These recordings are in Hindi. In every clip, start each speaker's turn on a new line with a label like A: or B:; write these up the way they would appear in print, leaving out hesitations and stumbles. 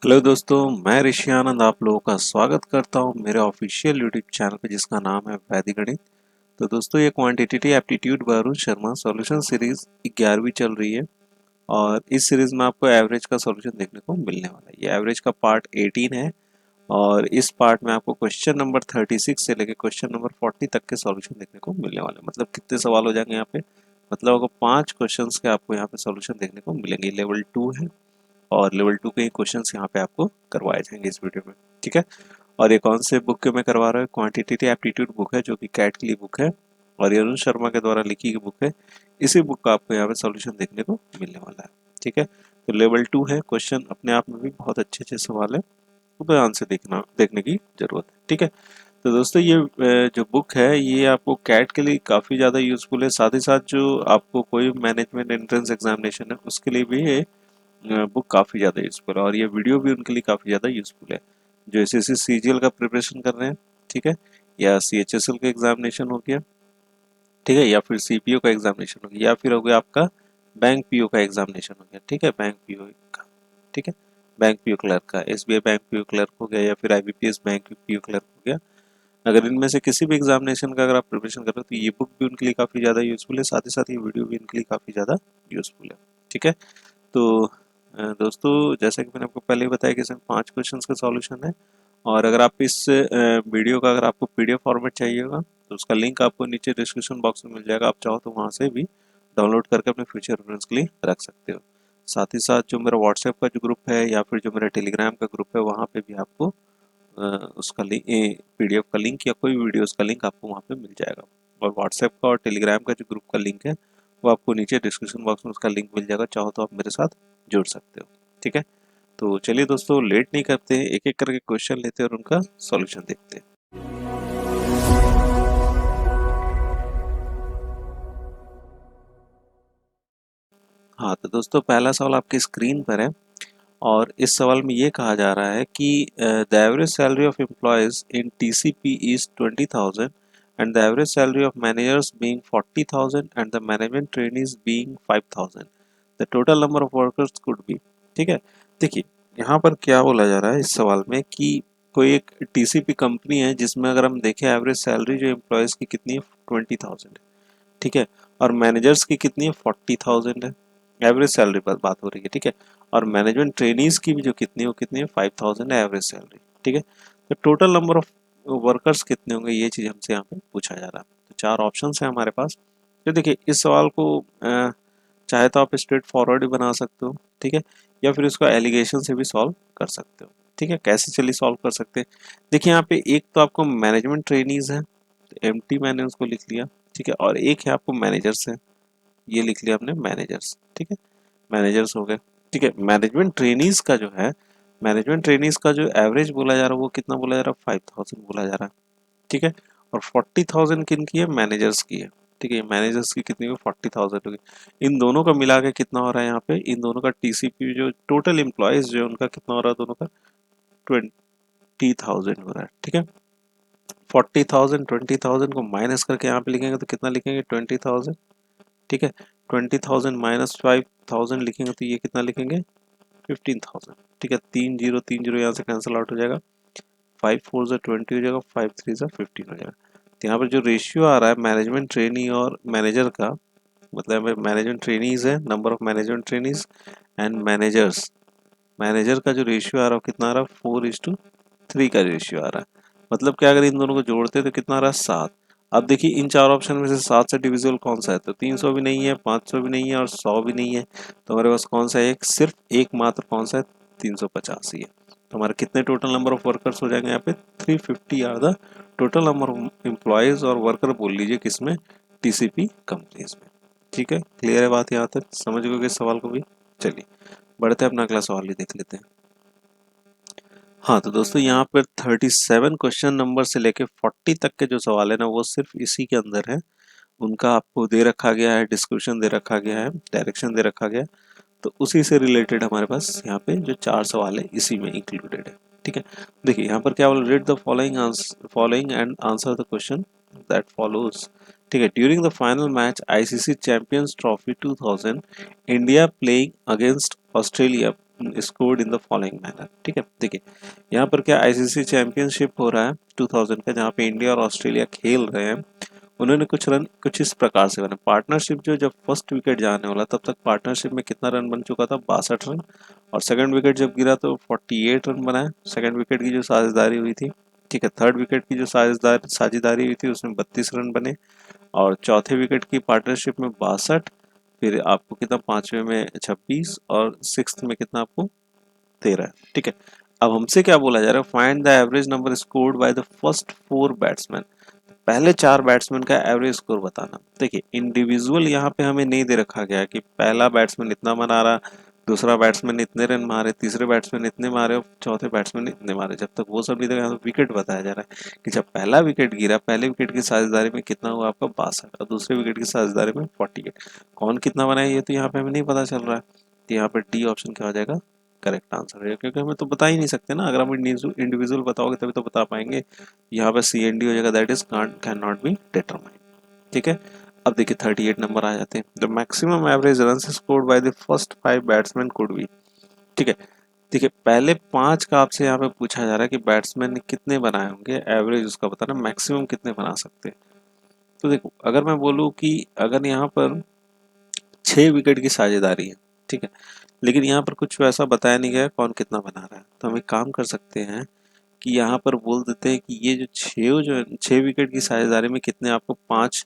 A: हेलो दोस्तों, मैं ऋषि आनंद आप लोगों का स्वागत करता हूं मेरे ऑफिशियल यूट्यूब चैनल पे जिसका नाम है वैदिक गणित। तो दोस्तों ये quantitative aptitude Varun Sharma solution series 11वीं चल रही है और इस सीरीज में आपको एवरेज का सॉल्यूशन देखने को मिलने वाला है। ये एवरेज का पार्ट 18 है और इस पार्ट में आपको क्वेश्चन नंबर 36 से लेकर क्वेश्चन नंबर 40 तक के सॉल्यूशन देखने को मिलने वाले हैं। मतलब कितने सवाल हो जाएंगे यहाँ पे, मतलब आपको 5 क्वेश्चन के आपको यहाँ पे सॉल्यूशन देखने को मिलेंगे। लेवल 2 है और लेवल 2 के ही क्वेश्चंस यहाँ पे आपको करवाए जाएंगे इस वीडियो में, ठीक है। और ये कौन से बुक के मैं करवा रहा हूँ, क्वांटिटेटिव एप्टीट्यूड बुक है जो कि कैट के लिए बुक है और ये अरुण शर्मा के द्वारा लिखी गई बुक है। इसी बुक का आपको यहाँ पे सॉल्यूशन देखने को मिलने वाला है, ठीक है। तो लेवल 2 है, क्वेश्चन अपने आप में भी बहुत अच्छे अच्छे सवाल है, तो ध्यान से देखने की जरूरत है, ठीक है। तो दोस्तों ये जो बुक है ये आपको कैट के लिए काफ़ी ज़्यादा यूजफुल है, साथ ही साथ जो आपको कोई मैनेजमेंट एंट्रेंस एग्जामिनेशन है उसके लिए भी ये बुक काफ़ी ज़्यादा यूज़फुल है और ये वीडियो भी उनके लिए काफ़ी ज़्यादा यूज़फुल है जो एसएससी सीजीएल का प्रिपरेशन कर रहे हैं, ठीक है, या सीएचएसएल का एग्जामिनेशन हो गया, ठीक है, या फिर सीपीओ का एग्जामिनेशन हो गया, या फिर हो गया आपका बैंक पीओ का एग्जामिनेशन हो गया, ठीक है, बैंक पीओ का, ठीक है, बैंक पीओ क्लर्क का, एसबीआई बैंक पीओ क्लर्क हो गया या फिर आईबीपीएस बैंक पीओ क्लर्क हो गया। अगर इनमें से किसी भी एग्जामिनेशन का अगर आप प्रिपरेशन कर रहे हो तो ये बुक भी उनके लिए काफ़ी ज़्यादा यूज़फुल है, साथ ही साथ ये वीडियो भी उनके लिए काफ़ी ज़्यादा यूज़फुल है, ठीक है। तो दोस्तों जैसा कि मैंने आपको पहले ही बताया कि इसमें 5 क्वेश्चंस का सॉल्यूशन है और अगर आप इस वीडियो का अगर आपको पीडीएफ फॉर्मेट चाहिए होगा तो उसका लिंक आपको नीचे डिस्क्रिप्शन बॉक्स में मिल जाएगा। आप चाहो तो वहाँ से भी डाउनलोड करके अपने फ्यूचर रेफरेंस के लिए रख सकते हो। साथ ही साथ जो मेरा व्हाट्सएप का जो ग्रुप है या फिर जो मेरा टेलीग्राम का ग्रुप है वहाँ पे भी आपको उसका लिंक, पीडीएफ का लिंक या कोई वीडियोस का लिंक आपको वहाँ पे मिल जाएगा। और व्हाट्सएप का और टेलीग्राम का जो ग्रुप का लिंक है वो आपको नीचे डिस्क्रिप्शन बॉक्स में उसका लिंक मिल जाएगा, चाहो तो आप मेरे साथ जुड़ सकते हो, ठीक है। तो चलिए दोस्तों लेट नहीं करते हैं, एक एक करके क्वेश्चन लेते हैं और उनका सॉल्यूशन देखते हैं। हाँ तो दोस्तों पहला सवाल आपकी स्क्रीन पर है और इस सवाल में ये कहा जा रहा है कि the average salary of employees in TCP is 20,000 and the average salary of managers being 40,000 and the management trainees being 5,000, the total number of workers could be, ठीक है। देखिए यहाँ पर क्या बोला जा रहा है इस सवाल में कि कोई एक टीसीपी कंपनी है जिसमें अगर हम देखें एवरेज सैलरी जो एम्प्लॉयज की कितनी है 20,000 है, ठीक है, और मैनेजर्स की कितनी है 40,000 है। एवरेज सैलरी पर बात हो रही है, ठीक है, और मैनेजमेंट ट्रेनीज की भी जो कितनी है वो कितनी है 5,000 है एवरेज सैलरी, ठीक है। तो टोटल नंबर ऑफ वर्कर्स कितने होंगे ये चीज़ हमसे यहाँ पे पूछा जा रहा है। तो 4 ऑप्शन है हमारे पास। तो देखिए इस सवाल को चाहे तो आप स्ट्रेट फॉरवर्ड ही बना सकते हो, ठीक है, या फिर इसको एलिगेशन से भी सॉल्व कर सकते हो, ठीक है। कैसे चलिए सॉल्व कर सकते हैं। देखिए यहाँ पे एक तो आपको मैनेजमेंट ट्रेनीज है, तो एमटी मैंने उसको लिख लिया, ठीक है, और एक है आपको मैनेजर्स है, ये लिख लिया हमने मैनेजर्स, ठीक है, मैनेजर्स हो गए, ठीक है। मैनेजमेंट ट्रेनीज का जो है, मैनेजमेंट ट्रेनीज का जो एवरेज बोला जा रहा है वो कितना बोला जा रहा है 5,000 बोला जा रहा है, ठीक है, और 40,000 किन की है मैनेजर्स की है, ठीक है। मैनेजर्स की कितनी हुई 40,000 होगी। इन दोनों का मिला के कितना हो रहा है यहाँ पे, इन दोनों का टीसीपी जो टोटल एम्प्लॉयज जो है उनका कितना हो रहा है दोनों का 20,000 हो रहा है, ठीक है। 40,000 20,000 को माइनस करके यहाँ पे लिखेंगे तो कितना लिखेंगे 20,000, ठीक है। 20,000 माइनस 5,000 लिखेंगे तो ये कितना लिखेंगे 15,000, ठीक है। 3 0 यहाँ से कैंसिल आउट हो जाएगा, 5 4 ज़ा 20 हो जाएगा, 5 3 ज़ा 15 हो जाएगा। तो यहाँ पर जो रेशियो आ रहा है मैनेजमेंट ट्रेनी और मैनेजर का, मतलब मैनेजमेंट ट्रेनीज है, number of management trainees and managers, manager का जो रेशियो आ रहा है कितना आ रहा है 4:3 का रेशियो आ रहा है। मतलब क्या अगर इन दोनों को जोड़ते तो कितना आ रहा है 7। अब देखिए इन 4 ऑप्शन में से 7 से डिविजिबल कौन सा है, तो 300 भी नहीं है, 500 भी नहीं है और 100 भी नहीं है। तो हमारे पास कौन सा है, एक सिर्फ एक मात्र कौन सा है 350 ही है। तो हमारे कितने टोटल नंबर ऑफ वर्कर्स हो जाएंगे यहाँ पे 350 are the total number of employees और वर्कर बोल लीजिए किसमें टीसीपी कंपनीज में, ठीक है। क्लियर है बात यहाँ तक, समझ गए इस सवाल को भी। चलिए बढ़ते हैं अपना अगला सवाल भी देख लेते हैं। हाँ तो दोस्तों यहाँ पर 37 क्वेश्चन नंबर से लेके 40 तक के जो सवाल है ना वो सिर्फ इसी के अंदर है। उनका आपको दे रखा गया है, डिस्क्रिप्शन दे रखा गया है, डायरेक्शन दे रखा गया है, तो उसी से रिलेटेड हमारे पास यहाँ पे जो 4 सवाल है इसी में इंक्लूडेड है, ठीक है। देखिए यहाँ पर क्या बोला, read the following and answer the question that follows, ठीक है। During the final match ICC champions trophy 2000 India playing against Australia scored in the following manner. ठीक है, देखिए यहाँ पर क्या आईसीसी चैंपियनशिप हो रहा है 2000 का, जहाँ पे इंडिया और ऑस्ट्रेलिया खेल रहे हैं। उन्होंने कुछ रन कुछ इस प्रकार से बने। पार्टनरशिप जो जब फर्स्ट विकेट जाने वाला तब तक पार्टनरशिप में कितना रन बन चुका था, 62 रन। और सेकंड विकेट जब गिरा तो 48 रन बनाए, सेकंड विकेट की जो साझेदारी हुई थी। ठीक है, थर्ड विकेट की जो साझेदारी हुई थी उसमें 32 रन बने। और चौथे विकेट की पार्टनरशिप में 62, फिर आपको कितना पांचवें में 26 और सिक्स्थ में कितना आपको 13। ठीक है, अब हमसे क्या बोला जा रहा है, find the average number scored by the first 4 batsman. पहले 4 बैट्समैन का एवरेज स्कोर बताना। देखिए इंडिविजुअल यहाँ पे हमें नहीं दे रखा गया कि पहला बैट्समैन इतना बना रहा, दूसरा बैट्समैन इतने रन मारे, तीसरे बैट्समैन इतने मारे और चौथे बैट्समैन इतने मारे। जब तक वो सब नहीं, यहाँ तो विकेट बताया जा रहा है कि जब पहला विकेट गिरा, पहले विकेट की साझेदारी में कितना हुआ आपका 62 और दूसरे विकेट की साझेदारी में 48। कौन कितना बनाया ये तो यहाँ पे हमें नहीं पता चल रहा है। तो यहाँ पर डी ऑप्शन क्या हो जाएगा, करेक्ट आंसर है, क्योंकि हमें तो बता ही नहीं सकते ना। अगर हम इंडिविजुअल बताओगे तभी तो बता पाएंगे। यहाँ पर सी एन डी हो जाएगा, that is can not be determined. ठीक है, अब देखिए 38 नंबर आ जाते हैं। The maximum average run scored by the first 5 batsman could be. ठीक है, देखिए पहले 5 का आपसे यहाँ पे पूछा जा रहा है कि बैट्समैन ने कितने बनाए होंगे, एवरेज उसका बताना, मैक्सिमम कितने बना सकते हैं। तो देखो अगर मैं बोलूँ कि अगर यहाँ पर 6 विकेट की साझेदारी है, ठीक है, लेकिन यहाँ पर कुछ वैसा बताया नहीं गया कौन कितना बना रहा है, तो हम एक काम कर सकते हैं कि यहाँ पर बोल देते हैं कि ये जो 6 विकेट की साझेदारी में कितने आपको 5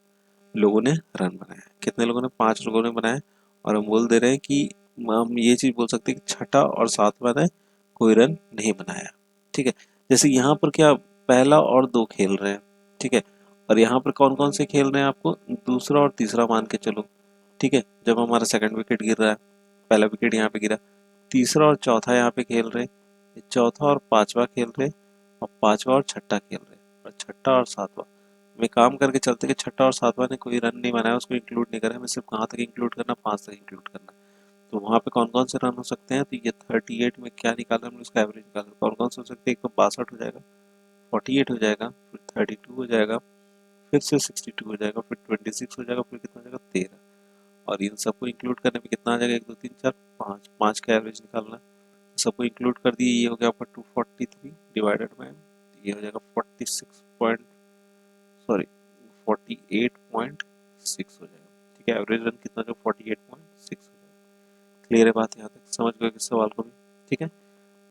A: लोगों ने रन बनाए। कितने लोगों ने, 5 लोगों ने बनाए। और हम बोल दे रहे हैं कि हम ये चीज़ बोल सकते हैं कि छठा और सातवां ने कोई रन नहीं बनाया। ठीक है, जैसे यहाँ पर क्या पहला और 2 खेल रहे हैं। ठीक है, और यहाँ पर कौन कौन से खेल रहे हैं आपको दूसरा और तीसरा मान के चलो। ठीक है, जब हमारा सेकंड विकेट गिर रहा है, पहला विकेट यहाँ पे गिरा, तीसरा और चौथा यहाँ पे खेल रहे, चौथा और पांचवा खेल रहे, और पांचवा और छठा खेल रहे, और छठा और सातवां में काम करके चलते कि छठा और सातवां ने कोई रन नहीं बनाया, उसको इंक्लूड नहीं करा, हमें सिर्फ कहाँ तक इंक्लूड करना, 5 तक इंक्लूड करना। तो वहाँ पे कौन कौन से रन हो सकते हैं, तो ये 38 में क्या निकाला हमने, उसका एवरेज निकाला, कौन कौन से हो सकते हैं, एक तो 62 हो जाएगा, 48 हो जाएगा, फिर 32 हो जाएगा, फिर से 62 हो जाएगा, फिर 26 हो जाएगा, फिर कितना हो जाएगा 13। और इन सबको इंक्लूड करने में कितना आ जाएगा, 1 2 3 4 5, 5 का एवरेज निकालना है। सबको इंक्लूड कर दिए, ये हो गया आपका 243 डिवाइडेड बाय, ये हो जाएगा 46 पॉइंट, सॉरी 48.6 हो जाएगा। ठीक है, एवरेज रन कितना जो 48.6 हो जाएगा। क्लियर है बात यहाँ तक, समझ गए इस सवाल को भी। ठीक है,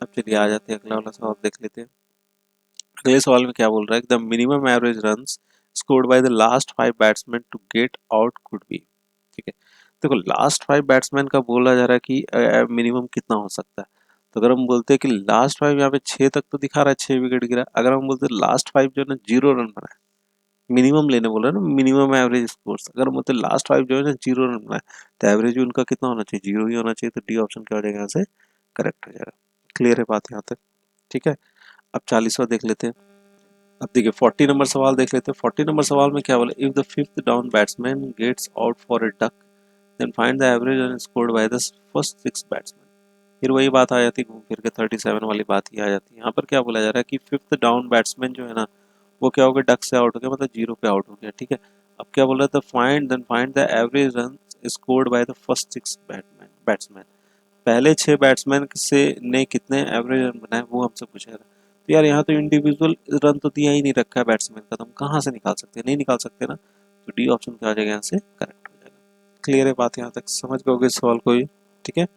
A: अब चलिए आ जाते हैं अगला वाला सवाल देख लेते हैं। अगले सवाल में क्या बोल रहा है, the minimum average runs scored by the last 5 batsman to get out could be. ठीक है, देखो लास्ट 5 बैट्समैन का बोला जा रहा है कि मिनिमम कितना हो सकता है। तो अगर हम बोलते हैं कि लास्ट 5, यहाँ पे 6 तक तो दिखा रहा है, 6 विकेट गिरा। अगर हम बोलते हैं लास्ट 5 जो है ना 0 रन बनाए, मिनिमम लेने बोला ना, मिनिमम एवरेज स्कोर्स, अगर हम बोलते हैं लास्ट 5 जो है ना 0 रन बनाए, तो एवरेज भी उनका कितना होना चाहिए, 0 ही होना चाहिए। तो डी ऑप्शन क्या हो जाएगा यहाँ से, करेक्ट हो जाएगा। क्लियर है बात यहाँ तक। ठीक है, अब 40वां देख लेते हैं। अब देखिए 40 नंबर सवाल देख लेते हैं। 40 नंबर सवाल में क्या बोला, if the fifth down batsman gets out for a duck then find the average run scored by the first 6 batsman. फिर वही बात आ जाती है, घूम फिर के 37 वाली बात ही आ जाती है। यहाँ पर क्या बोला जा रहा है कि फिफ्थ डाउन बैट्समैन जो है ना, वो क्या हो गया, डक से आउट हो गया, मतलब 0 पे आउट हो गया। ठीक है, अब क्या बोल रहा था, find the average run scored by the first 6 batsman. पहले 6 बैट्समैन से ने कितने एवरेज रन बनाए वो हमसे पूछा था। तो यार यहाँ तो इंडिविजुअल रन तो दिया ही नहीं रखा है बैट्समैन का, तो हम कहाँ से निकाल सकते हैं, नहीं निकाल सकते ना। तो डी ऑप्शन क्या आ जाएगा यहाँ से, करेक्ट हो जाएगा। क्लियर है बात यहाँ तक, समझ गए होगे इस सवाल को ही। ठीक है,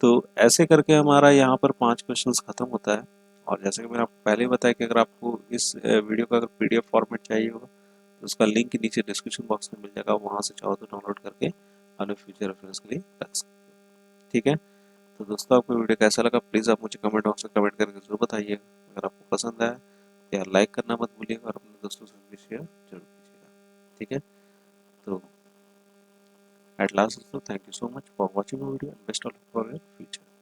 A: तो ऐसे करके हमारा यहाँ पर 5 क्वेश्चंस खत्म होता है। और जैसे कि मैंने आपको पहले ही बताया कि अगर आपको इस वीडियो का अगर पीडीएफ फॉर्मेट चाहिए होगा तो उसका लिंक नीचे डिस्क्रिप्शन बॉक्स में मिल जाएगा, वहाँ से चाहो तो डाउनलोड करके अपने फ्यूचर रेफरेंस के लिए रख सकते हो। ठीक है, तो दोस्तों आपको वीडियो कैसा लगा प्लीज़ आप मुझे कमेंट बॉक्स में कमेंट करके जरूर बताइएगा। अगर आपको पसंद आया तो यार लाइक करना मत भूलिएगा और अपने दोस्तों से भी शेयर जरूर कीजिएगा। ठीक है, तो एट लास्ट दोस्तों thank you so much for watching video and best of luck for your future.